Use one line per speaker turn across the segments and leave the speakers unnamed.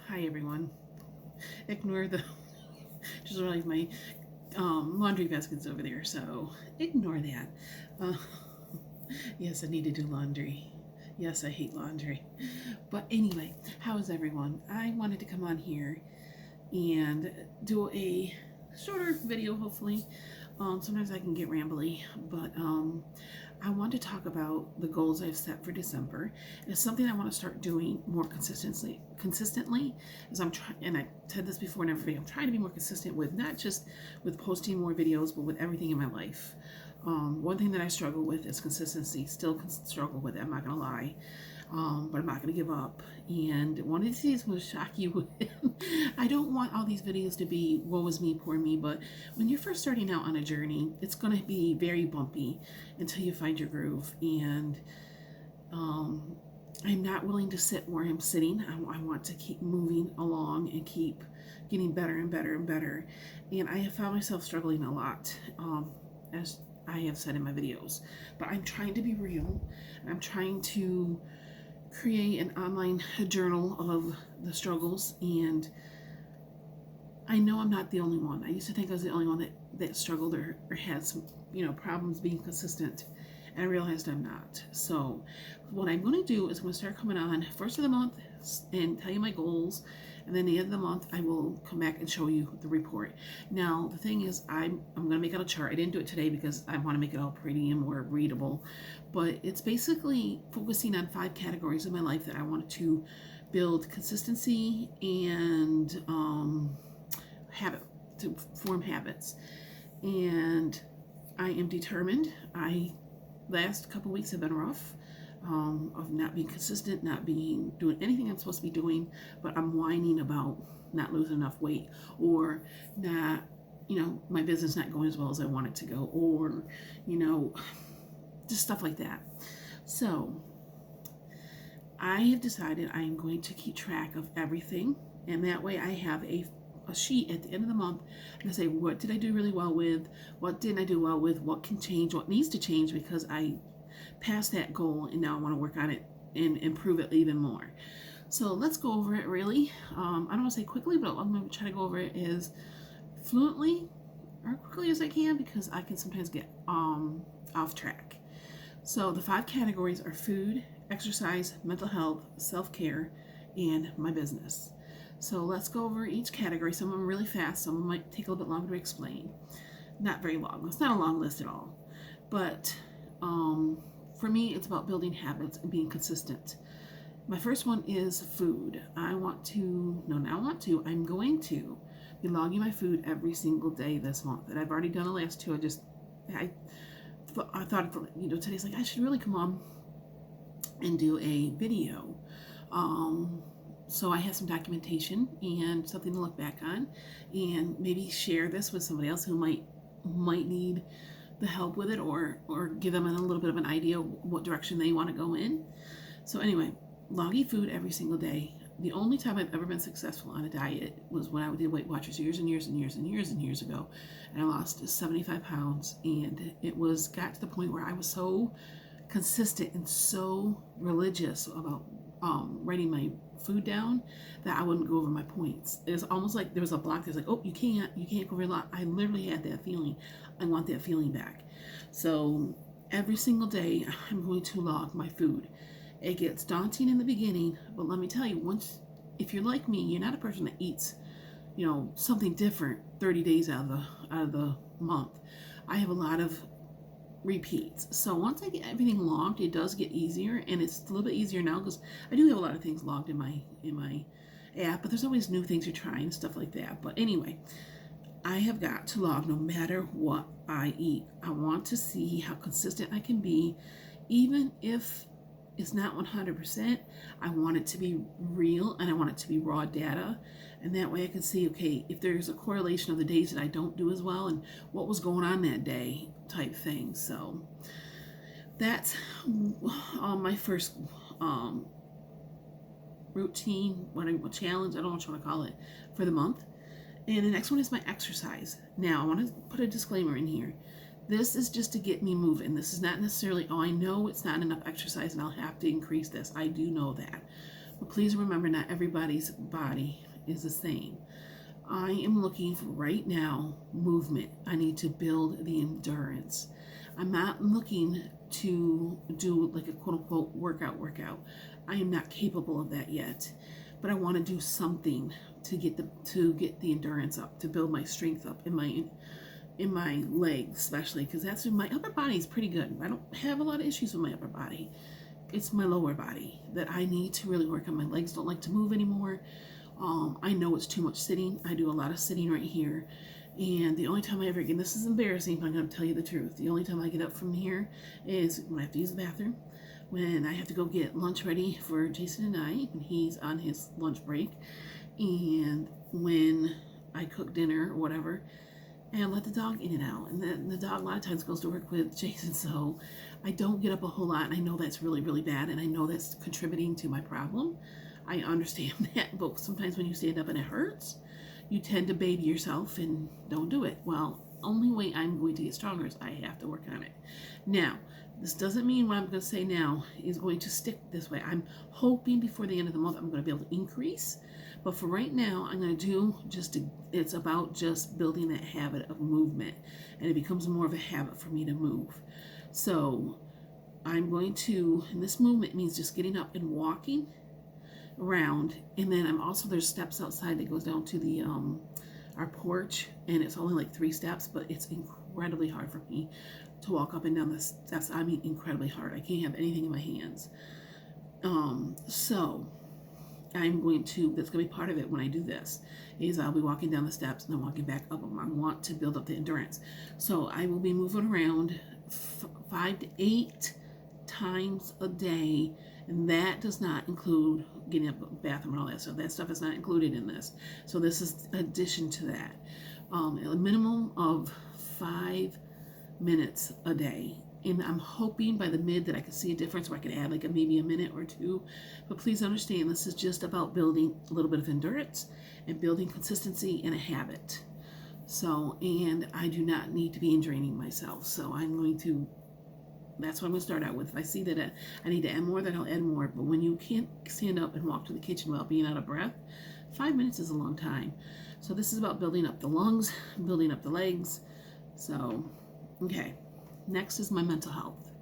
Hi everyone. Ignore the just realized my laundry basket's over there, so ignore that. Uh, yes, I need to do laundry. Yes, I hate laundry. But anyway, how is everyone? I wanted to come on here and do a shorter video, hopefully. Sometimes I can get rambly, but I want to talk about the goals I've set for December. And it's something I want to start doing more consistently, as I'm trying. And I said this before in every video. I'm trying to be more consistent with not just with posting more videos, but with everything in my life. One thing that I struggle with is consistency. Still struggle with it. I'm not gonna lie. But I'm not going to give up. And one of these days I'm going to shock you with I don't want all these videos to be woe is me, poor me, but when you're first starting out on a journey, it's going to be very bumpy until you find your groove. And I'm not willing to sit where I'm sitting. I want to keep moving along and keep getting better and better and better. And I have found myself struggling a lot, as I have said in my videos. But I'm trying to be real. I'm trying to create an online journal of the struggles, and I know I'm not the only one. I used to think I was the only one that struggled or had some problems being consistent, and I realized I'm not. So what I'm going to do is I'm going to start coming on first of the month and tell you my goals, and then at the end of the month I will come back and show you the report. Now the thing is, I'm going to make out a chart. I didn't do it today because I want to make it all pretty and more readable, but it's basically focusing on 5 categories of my life that I want to build consistency and habit, to form habits. And I am determined. Last couple weeks have been rough, of not being consistent, not doing anything I'm supposed to be doing, but I'm whining about not losing enough weight, or not, my business not going as well as I want it to go, or just stuff like that. So I have decided I am going to keep track of everything, and that way I have a sheet at the end of the month, and I say, what did I do really well with, what didn't I do well with, what can change, what needs to change because I passed that goal and now I want to work on it and improve it even more. So let's go over it really. I don't want to say quickly, but I'm going to try to go over it as fluently or quickly as I can, because I can sometimes get off track. So the 5 categories are food, exercise, mental health, self-care, and my business. So let's go over each category. Some of them are really fast, some of them might take a little bit longer to explain. Not very long. It's not a long list at all. But for me, it's about building habits and being consistent. My first one is food. I'm going to be logging my food every single day this month. And I've already done the last 2. I thought, today's like, I should really come on and do a video. So I have some documentation and something to look back on, and maybe share this with somebody else who might need the help with it, or give them a little bit of an idea what direction they want to go in. So anyway, logging food every single day. The only time I've ever been successful on a diet was when I did Weight Watchers years and years and years and years and years ago, and I lost 75 pounds, and it got to the point where I was so consistent and so religious about writing my food down that I wouldn't go over my points. It was almost like there was a block that's like, oh, you can't go over a lot. I literally had that feeling. I want that feeling back. So every single day I'm going to log my food. It gets daunting in the beginning, but let me tell you, if you're like me, you're not a person that eats something different 30 days out of the month. I have a lot of repeats. So once I get everything logged, it does get easier, and it's a little bit easier now because I do have a lot of things logged in my app, but there's always new things you're trying and stuff like that. But anyway, I have got to log no matter what I eat. I want to see how consistent I can be, even if it's not 100%. I want it to be real, and I want it to be raw data, and that way I can see, okay, if there's a correlation of the days that I don't do as well and what was going on that day type thing. So that's my first routine, challenge, I don't know what you want to call it, for the month. And the next one is my exercise. Now I want to put a disclaimer in here. This is just to get me moving. This is not necessarily, oh, I know it's not enough exercise and I'll have to increase this. I do know that. But please remember, not everybody's body is the same. I am looking for right now movement. I need to build the endurance. I'm not looking to do like a quote unquote workout. I am not capable of that yet. But I want to do something to get the endurance up, to build my strength up in my legs, especially because that's my upper body is pretty good. I don't have a lot of issues with my upper body. It's my lower body that I need to really work on. My legs don't like to move anymore. I know it's too much sitting. I do a lot of sitting right here. And the only time I ever get, and this is embarrassing, but I'm going to tell you the truth. The only time I get up from here is when I have to use the bathroom, when I have to go get lunch ready for Jason and I, when he's on his lunch break, and when I cook dinner or whatever, and let the dog in and out. And then the dog a lot of times goes to work with Jason, so I don't get up a whole lot, and I know that's really, really bad, and I know that's contributing to my problem. I understand that, but sometimes when you stand up and it hurts, you tend to baby yourself and don't do it. Well, only way I'm going to get stronger is I have to work on it. Now, this doesn't mean what I'm going to say now is going to stick this way. I'm hoping before the end of the month I'm going to be able to increase. But for right now, I'm going to do it's about just building that habit of movement. And it becomes more of a habit for me to move. So I'm going to, and this movement means just getting up and walking around, and then there's steps outside that goes down to the our porch, and it's only like 3 steps, but it's incredibly hard for me to walk up and down the steps. I mean, incredibly hard. I can't have anything in my hands. So I'm going to, that's going to be part of it when I do this, is I'll be walking down the steps and then walking back up them. I want to build up the endurance. So I will be moving around 5 to 8 times a day, and that does not include getting up the bathroom and all that stuff. That stuff is not included in this. So this is addition to that. A minimum of 5 minutes a day. And I'm hoping by the mid that I can see a difference where I can add like maybe a minute or 2. But please understand, this is just about building a little bit of endurance and building consistency and a habit. So, and I do not need to be injuring myself. So that's what I'm going to start out with. If I see that I need to add more, then I'll add more. But when you can't stand up and walk to the kitchen without being out of breath, 5 minutes is a long time. So this is about building up the lungs, building up the legs. So, okay. Next is my mental health.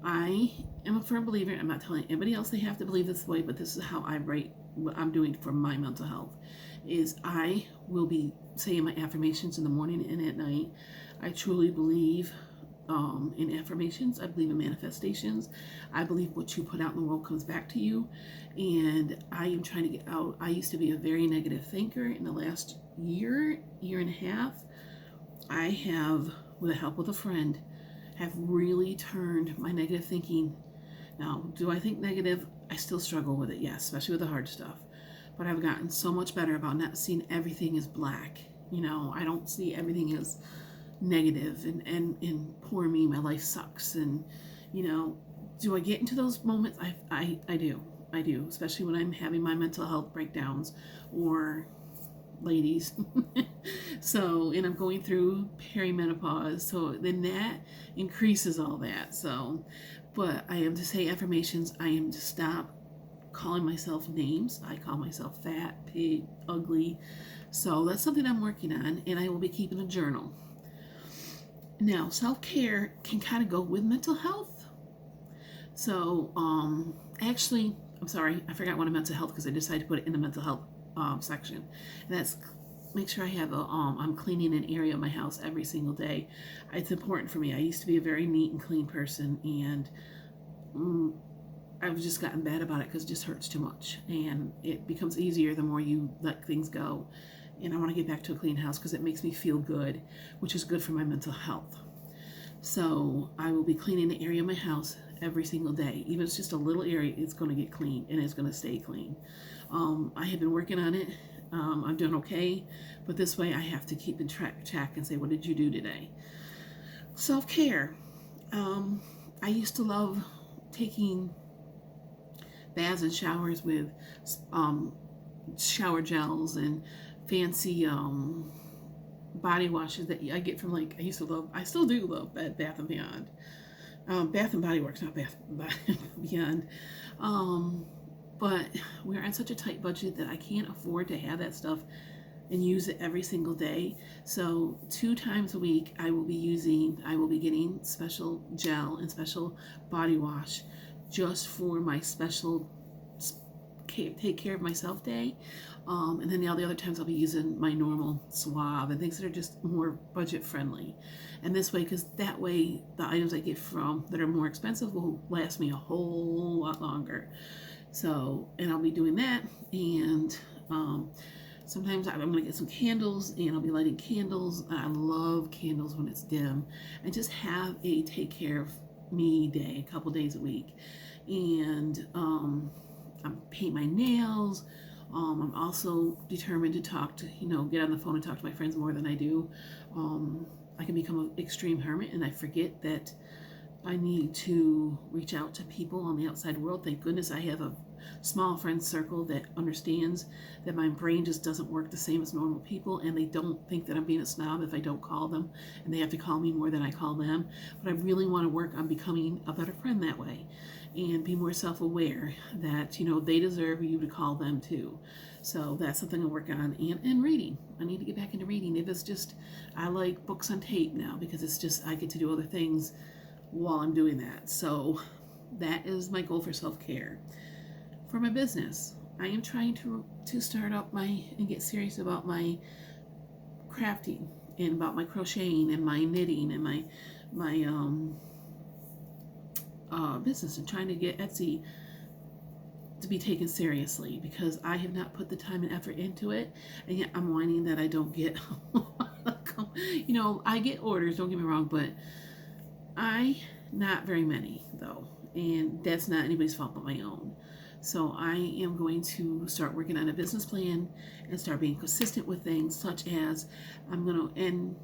I am a firm believer. I'm not telling anybody else they have to believe this way, but this is how I rate what I'm doing for my mental health. Is I will be saying my affirmations in the morning and at night. I truly believe in affirmations. I believe in manifestations. I believe what you put out in the world comes back to you. And I am trying to get out. I used to be a very negative thinker. In the last year and a half, I have, with the help of a friend, have really turned my negative thinking. Now, do I think negative? I still struggle with it, yes, especially with the hard stuff. But I've gotten so much better about not seeing everything as black. I don't see everything as negative and poor me, my life sucks. And, do I get into those moments? I do, especially when I'm having my mental health breakdowns, or ladies. So, and I'm going through perimenopause, so then that increases all that. So, but I am to say affirmations. I am to stop calling myself names. I call myself fat, pig, ugly. So that's something I'm working on, and I will be keeping a journal. Now, self-care can kind of go with mental health. So, actually, I'm sorry, I forgot one of mental health because I decided to put it in the mental health section. And that's make sure I have I'm cleaning an area of my house every single day. It's important for me. I used to be a very neat and clean person, and I've just gotten bad about it because it just hurts too much. And it becomes easier the more you let things go. And I want to get back to a clean house because it makes me feel good, which is good for my mental health. So I will be cleaning the area of my house every single day. Even if it's just a little area, it's going to get clean, and it's going to stay clean. I have been working on it. I'm doing okay, but this way I have to keep in track and say, what did you do today? Self-care. I used to love taking baths and showers with shower gels and fancy body washes that I get from, like, I still do love Bath and Beyond. Bath and Body Works, not Bath and Beyond. but we're on such a tight budget that I can't afford to have that stuff and use it every single day. So 2 times a week I will be getting special gel and special body wash just for my special take care of myself day. And then all the other times I'll be using my normal Suave and things that are just more budget friendly. And this way, because that way the items I get from that are more expensive will last me a whole lot longer. So, and I'll be doing that. And sometimes I'm going to get some candles and I'll be lighting candles. I love candles when it's dim. And just have a take care of me day, a couple days a week. And I paint my nails. I'm also determined to talk to, get on the phone and talk to my friends more than I do. I can become an extreme hermit and I forget that I need to reach out to people on the outside world. Thank goodness I have a small friend circle that understands that my brain just doesn't work the same as normal people, and they don't think that I'm being a snob if I don't call them, and they have to call me more than I call them. But I really want to work on becoming a better friend that way and be more self-aware that, they deserve you to call them too. So that's something I work on. And reading. I need to get back into reading. If it's just, I like books on tape now because it's just, I get to do other things while I'm doing that. So that is my goal for self-care. For my business, I am trying to start up and get serious about my crafting and about my crocheting and my knitting and my business, and trying to get Etsy to be taken seriously, because I have not put the time and effort into it, and yet I'm whining that I don't get I get orders, don't get me wrong, but not very many though, and that's not anybody's fault but my own. So I am going to start working on a business plan and start being consistent with things, such as and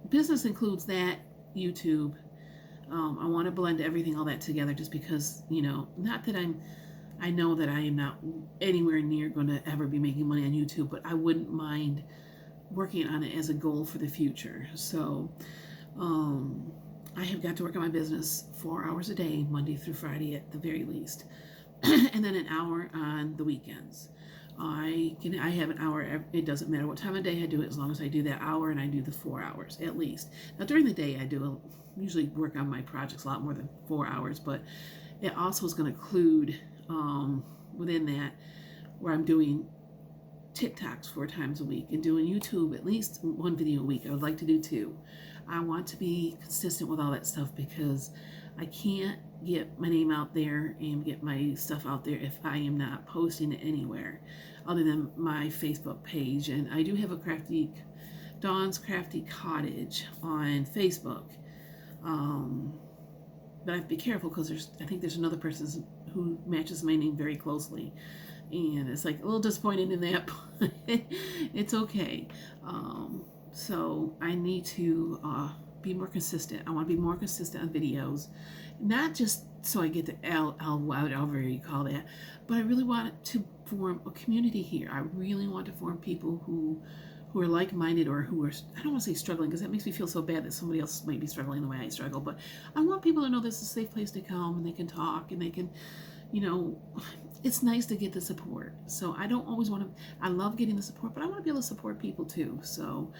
business includes that, YouTube. I want to blend everything, all that together, just because, not that I know that I am not anywhere near going to ever be making money on YouTube, but I wouldn't mind working on it as a goal for the future. So I have got to work on my business 4 hours a day, Monday through Friday at the very least. And then an hour on the weekends. I have an hour. It doesn't matter what time of day I do it, as long as I do that hour and I do the 4 hours at least. Now during the day I usually work on my projects a lot more than 4 hours, but it also is going to include within that where I'm doing TikToks 4 times a week and doing YouTube at least 1 video a week. I would like to do 2. I want to be consistent with all that stuff because I can't get my name out there and get my stuff out there if I am not posting it anywhere other than my Facebook page. And I do have a Dawn's Crafty Cottage on Facebook. But I have to be careful because I think there's another person who matches my name very closely. And it's like a little disappointed in that, but it's okay. So I need to be more consistent. I want to be more consistent on videos, not just so I get the whatever you call that, but I really want to form a community here. I really want to form people who are like-minded, or who are, I don't want to say struggling, because that makes me feel so bad that somebody else might be struggling the way I struggle, but I want people to know this is a safe place to come and they can talk and they can, it's nice to get the support. So I don't always I love getting the support, but I want to be able to support people too. So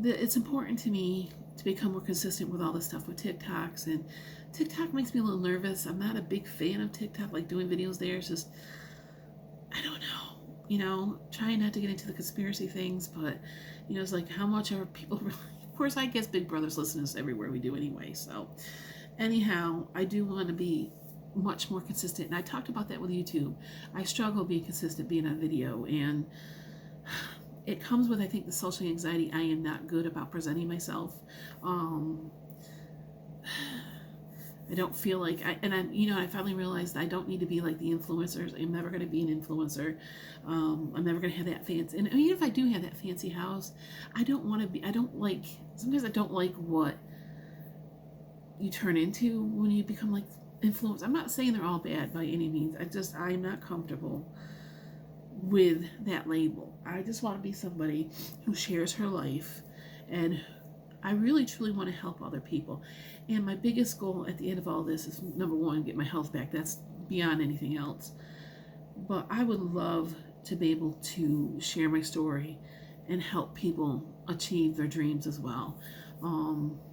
it's important to me to become more consistent with all this stuff with TikToks, and TikTok makes me a little nervous. I'm not a big fan of TikTok, like doing videos there. It's just, I don't know, trying not to get into the conspiracy things, but, it's like, how much are people really, of course, I guess Big Brother's listening to us everywhere we do anyway. So anyhow, I do want to be much more consistent. And I talked about that with YouTube. I struggle being consistent, being on video, and it comes with, I think, the social anxiety. I am not good about presenting myself. I don't feel like I finally realized I don't need to be like the influencers. I'm never going to be an influencer. I'm never going to have that fancy, and even if I do have that fancy house, sometimes I don't like what you turn into when you become like influence. I'm not saying they're all bad by any means. I'm not comfortable with that label. I just want to be somebody who shares her life, and I really truly want to help other people. And my biggest goal at the end of all this is, number one, get my health back. That's beyond anything else. but I would love to be able to share my story and help people achieve their dreams as well.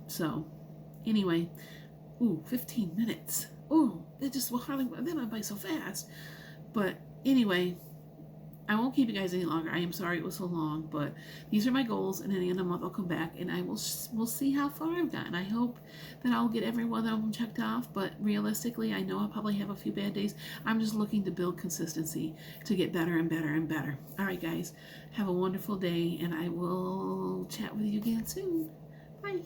So anyway, 15 minutes. It just hardly, they went by so fast. But anyway, I won't keep you guys any longer. I am sorry it was so long, but these are my goals, and at the end of the month I'll come back and we'll see how far I've gotten. I hope that I'll get every one of them checked off, but realistically, I know I'll probably have a few bad days. I'm just looking to build consistency to get better and better and better. All right, guys, have a wonderful day, and I will chat with you again soon. Bye.